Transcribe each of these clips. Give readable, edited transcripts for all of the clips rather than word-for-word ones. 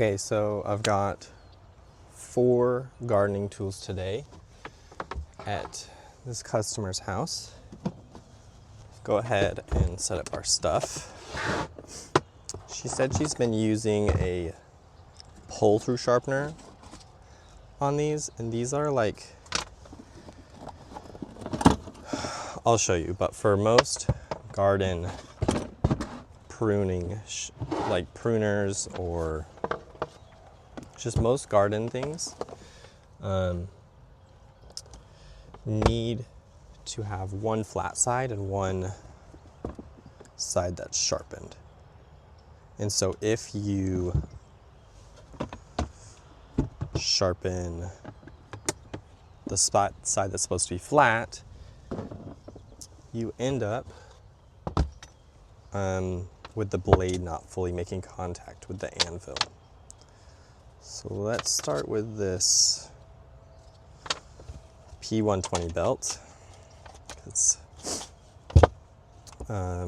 Okay, so I've got 4 gardening tools today at this customer's house. Go ahead and set up our stuff. She said she's been using a pull-through sharpener on these, and these are like, I'll show you, but for most garden pruning, like pruners or just most garden things, need to have one flat side and one side that's sharpened. And so if you sharpen the side that's supposed to be flat, you end up with the blade not fully making contact with the anvil. So let's start with this P120 belt.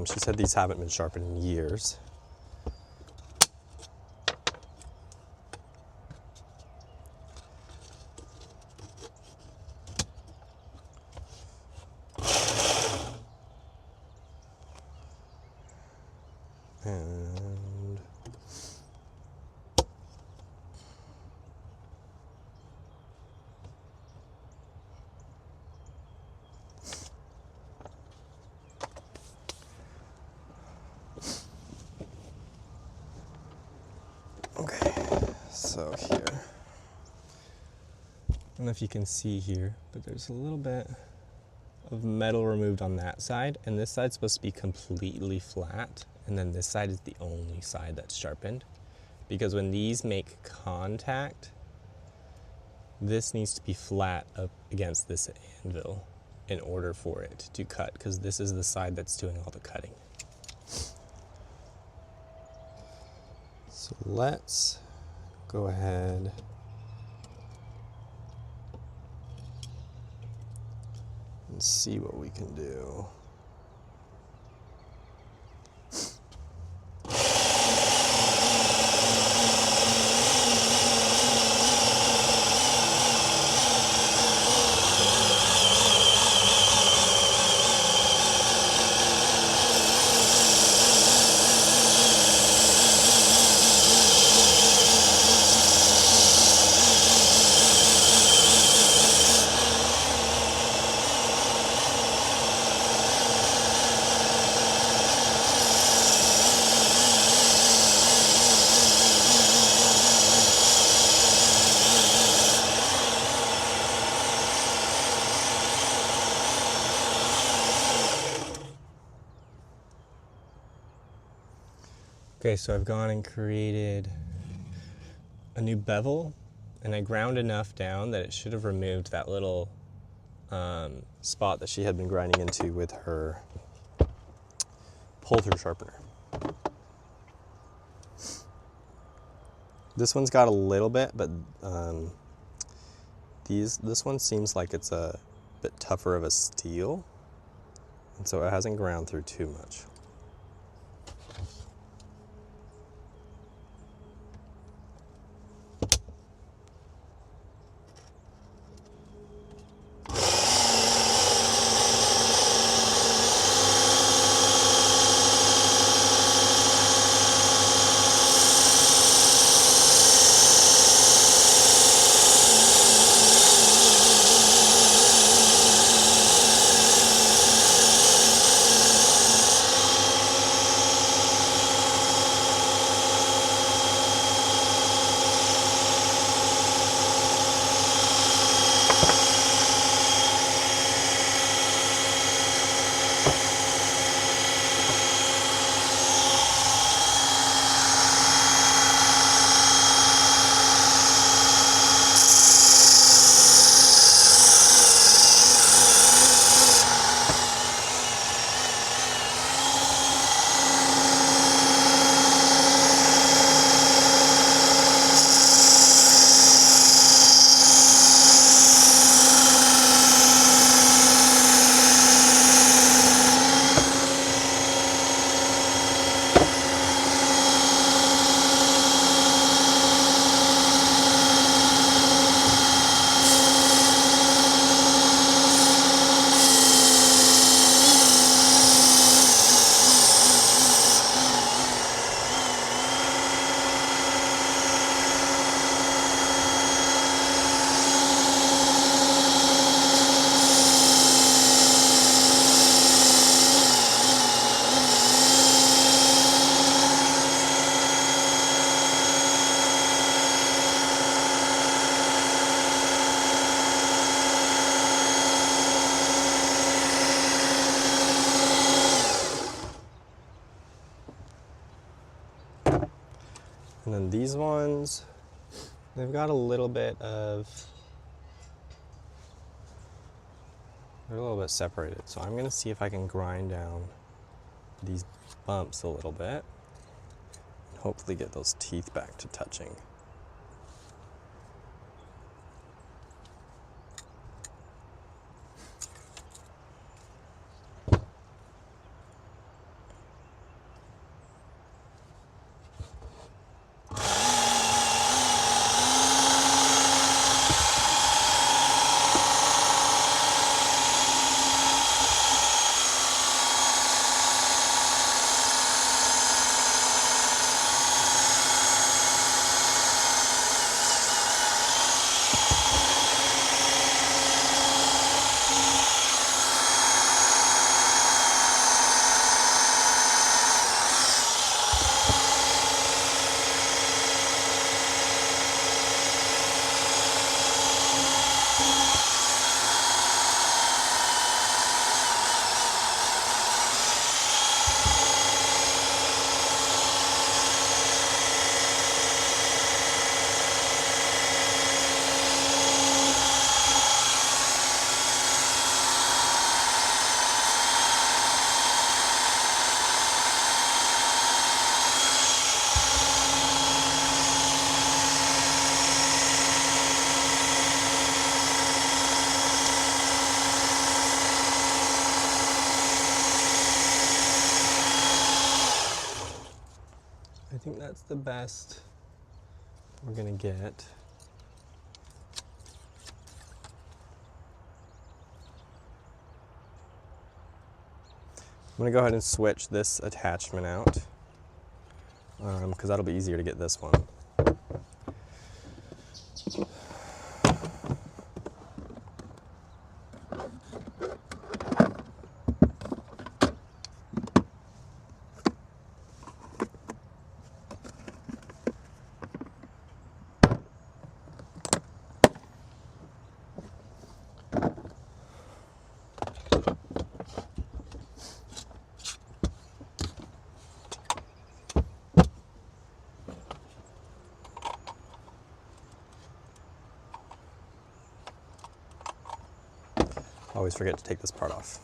She said these haven't been sharpened in years. And okay, so here, I don't know if you can see here, but there's a little bit of metal removed on that side, and this side's supposed to be completely flat, and then this side is the only side that's sharpened, because when these make contact, this needs to be flat up against this anvil in order for it to cut, because this is the side that's doing all the cutting. So let's go ahead and see what we can do. Okay, so I've gone and created a new bevel, and I ground enough down that it should have removed that little spot that she had been grinding into with her pull-through sharpener. This one's got a little bit, but this one seems like it's a bit tougher of a steel, and so it hasn't ground through too much. And then these ones, they've got a little bit of, they're a little bit separated. So I'm gonna see if I can grind down these bumps a little bit and hopefully get those teeth back to touching. I think that's the best we're gonna get. I'm gonna go ahead and switch this attachment out because that'll be easier to get this one. Always forget to take this part off.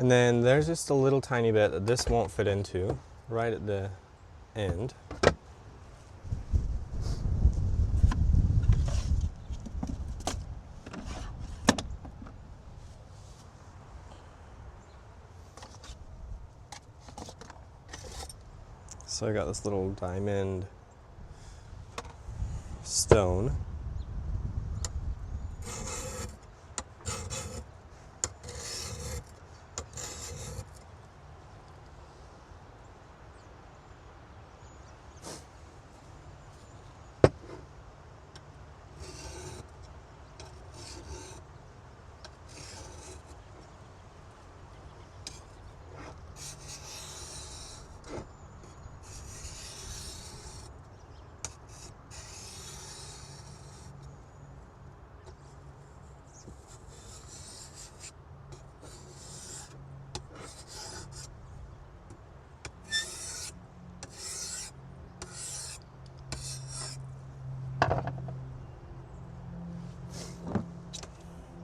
And then there's just a little tiny bit that this won't fit into right at the end. So I got this little diamond stone.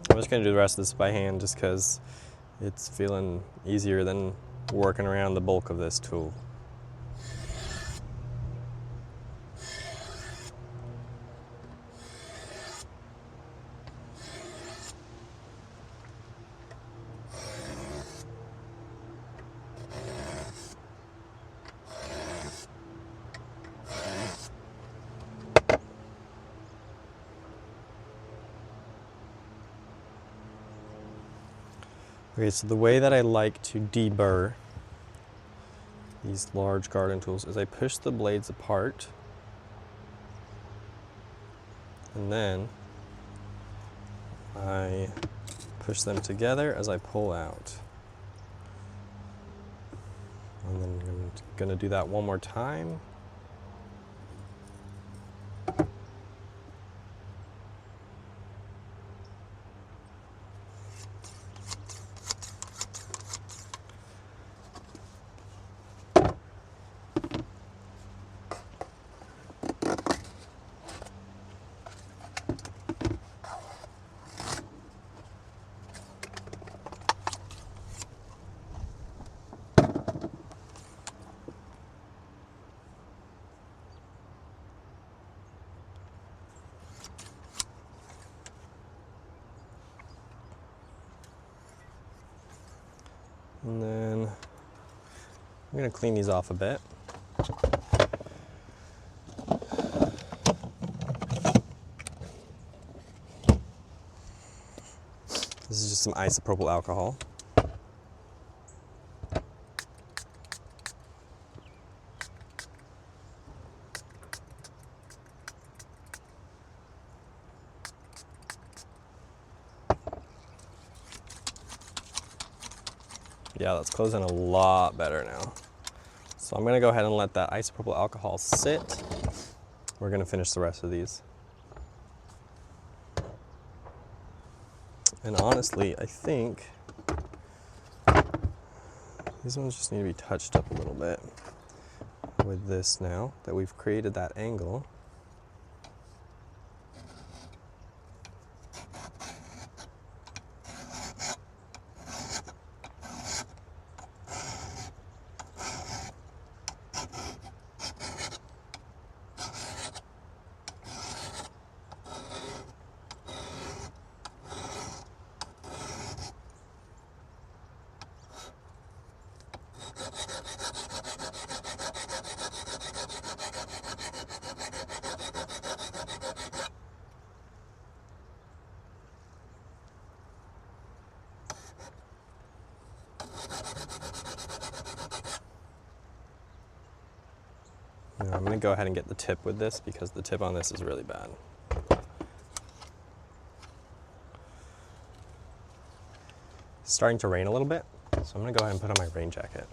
I'm just going to do the rest of this by hand just because it's feeling easier than working around the bulk of this tool. Okay, so the way that I like to deburr these large garden tools is I push the blades apart and then I push them together as I pull out. And then I'm going to do that one more time. And then I'm going to clean these off a bit. This is just some isopropyl alcohol. Yeah, that's closing a lot better now. So I'm gonna go ahead and let that isopropyl alcohol sit. We're gonna finish the rest of these. And honestly, I think these ones just need to be touched up a little bit with this now that we've created that angle. Now I'm going to go ahead and get the tip with this because the tip on this is really bad. It's starting to rain a little bit, so I'm going to go ahead and put on my rain jacket.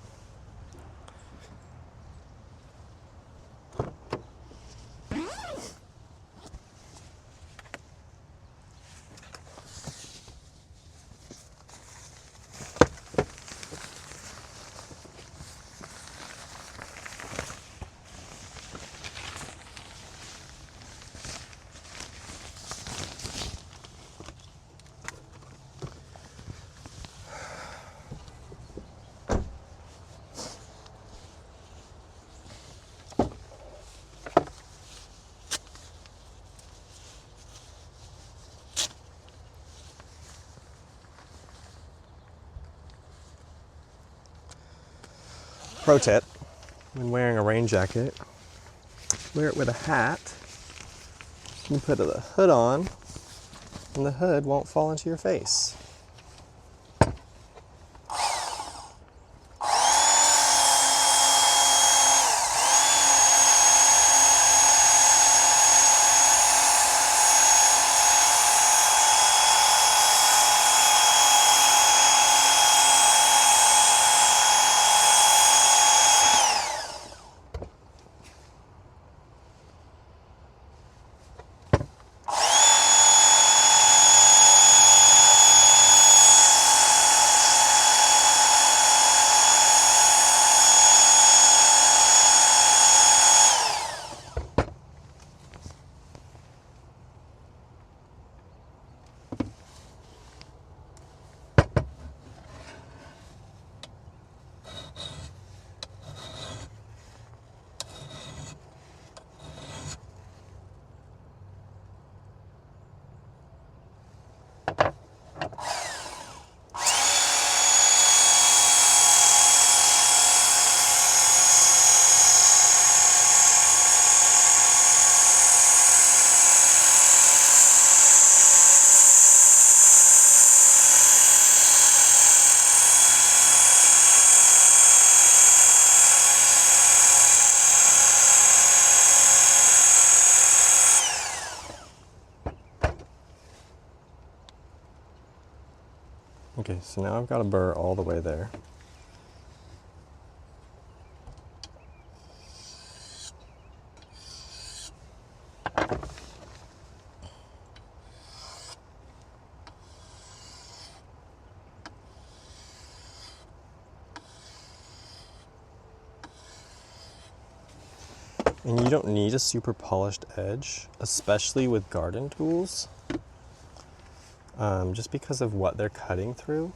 Pro tip, when wearing a rain jacket, wear it with a hat. You put the hood on, and the hood won't fall into your face. Okay, so now I've got a burr all the way there. And you don't need a super polished edge, especially with garden tools, just because of what they're cutting through.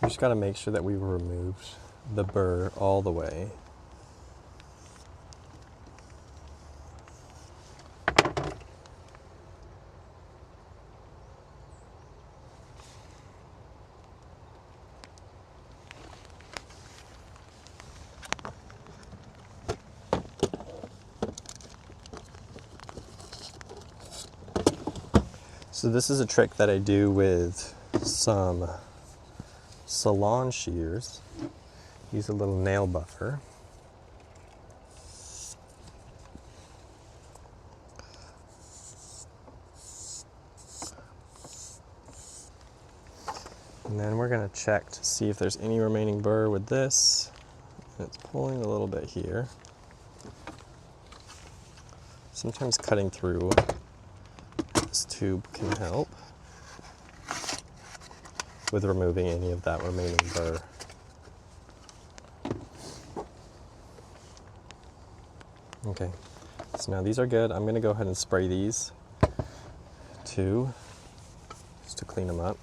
We just got to make sure that we removed the burr all the way. So this is a trick that I do with some salon shears. Use a little nail buffer. And then we're going to check to see if there's any remaining burr with this. And it's pulling a little bit here. Sometimes cutting through this tube can help with removing any of that remaining burr. Okay, so now these are good. I'm going to go ahead and spray these too, just to clean them up.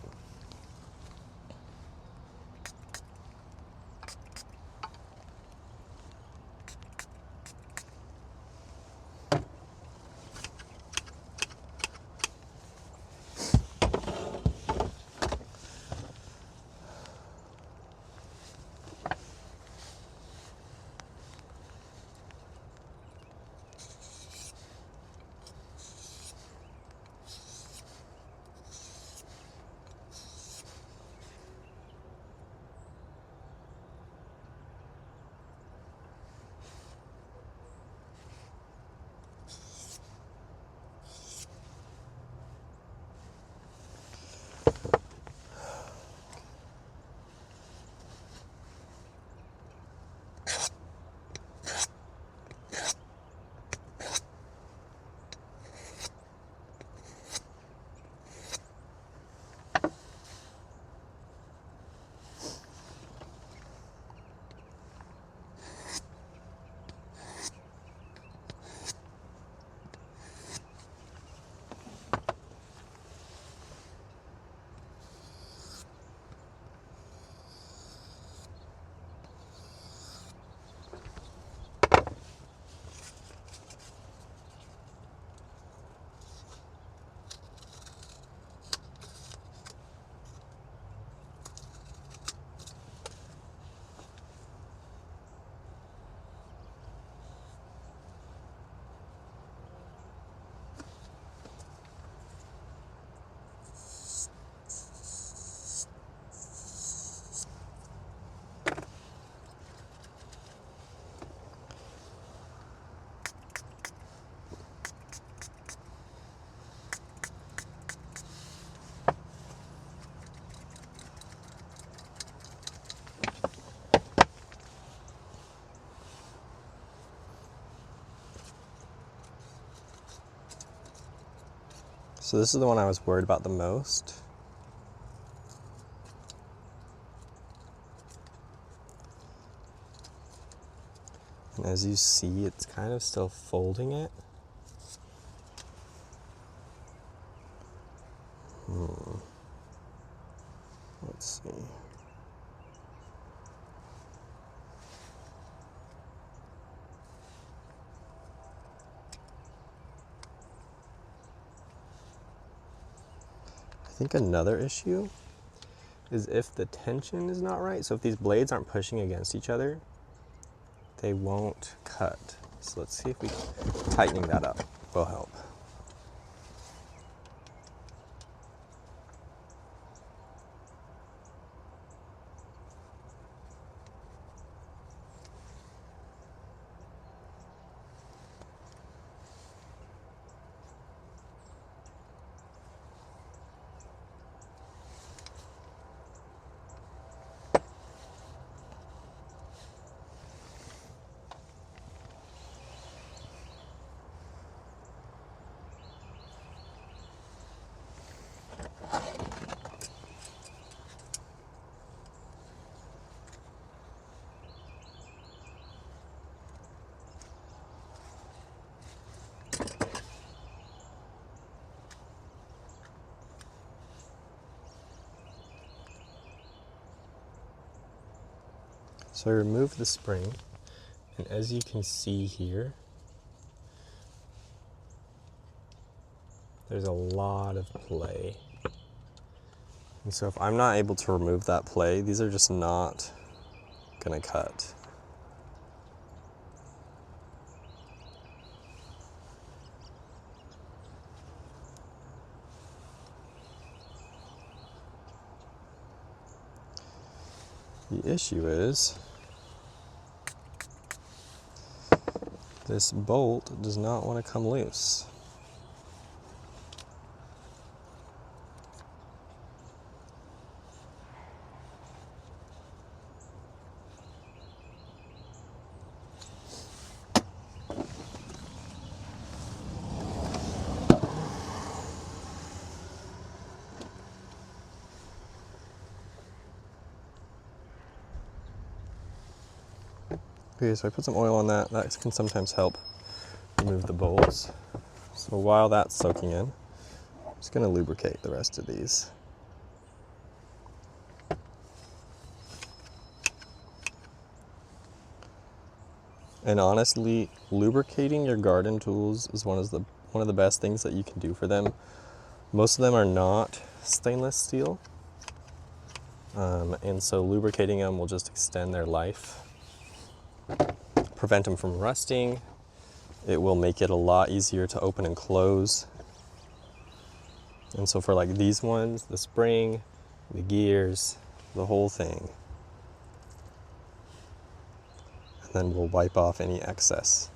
So this is the one I was worried about the most. And as you see, it's kind of still folding it. Let's see. I think another issue is if the tension is not right. So if these blades aren't pushing against each other, they won't cut. So let's see if tightening that up will help. So I removed the spring, and as you can see here, there's a lot of play. And so if I'm not able to remove that play, these are just not gonna cut. The issue is this bolt does not want to come loose. Okay, so I put some oil on that. That can sometimes help remove the bolts. So while that's soaking in, I'm just going to lubricate the rest of these. And honestly, lubricating your garden tools is one of the best things that you can do for them. Most of them are not stainless steel, and so lubricating them will just extend their life, prevent them from rusting. It will make it a lot easier to open and close. And so for like these ones, the spring, the gears, the whole thing. And then we'll wipe off any excess.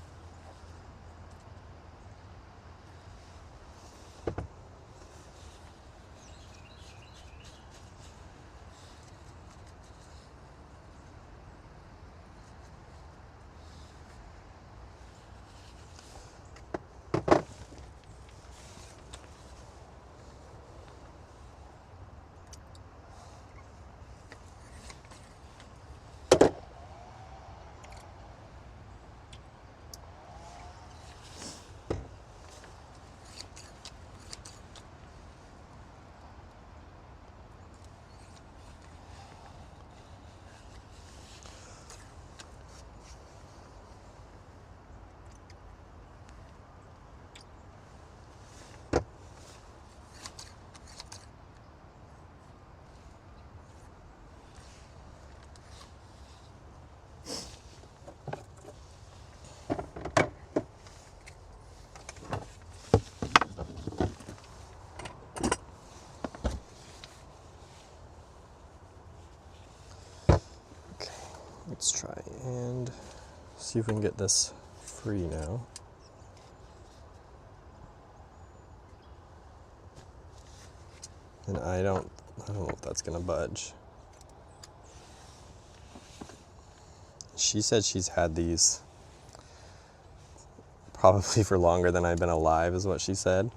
Let's try and see if we can get this free now. And I don't know if that's gonna budge. She said she's had these probably for longer than I've been alive, is what she said.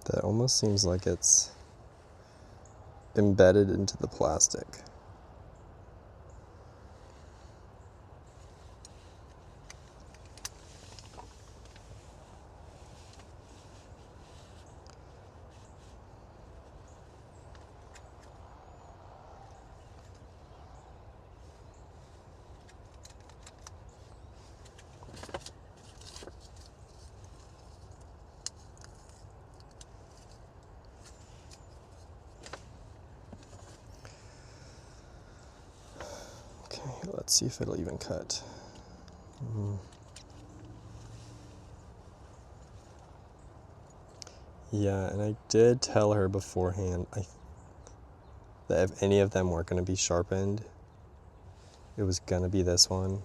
That almost seems like it's embedded into the plastic. Let's see if it'll even cut. Yeah, and I did tell her beforehand that if any of them weren't going to be sharpened, it was going to be this one.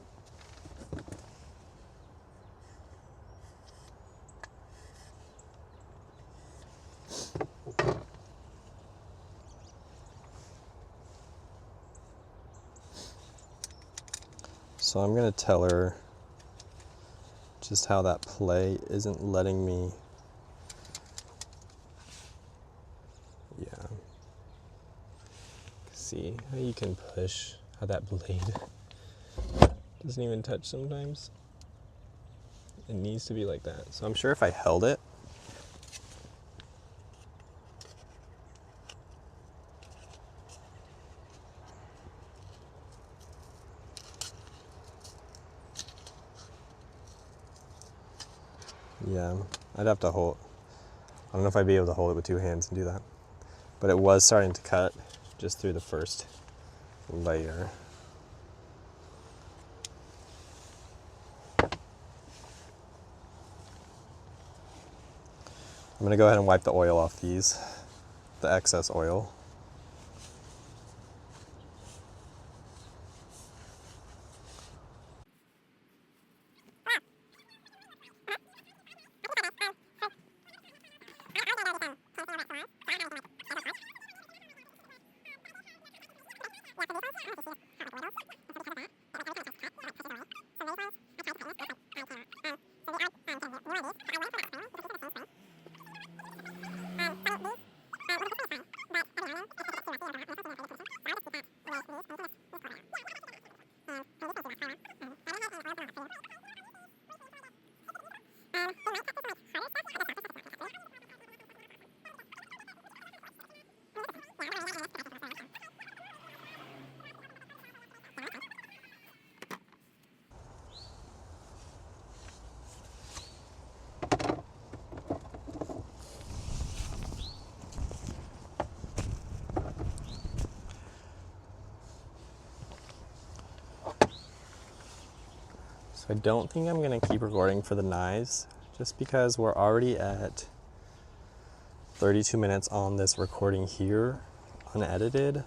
So I'm going to tell her just how that play isn't letting me, see how you can push, how that blade doesn't even touch sometimes. It needs to be like that. So I'm sure if I held it, yeah, I'd have to hold. I don't know if I'd be able to hold it with two hands and do that. But it was starting to cut just through the first layer. I'm going to go ahead and wipe the oil off these, the excess oil. I don't think I'm going to keep recording for the knives, just because we're already at 32 minutes on this recording here, unedited.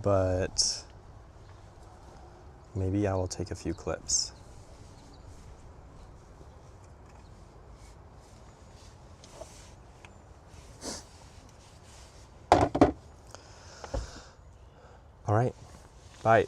But maybe I will take a few clips. All right, bye.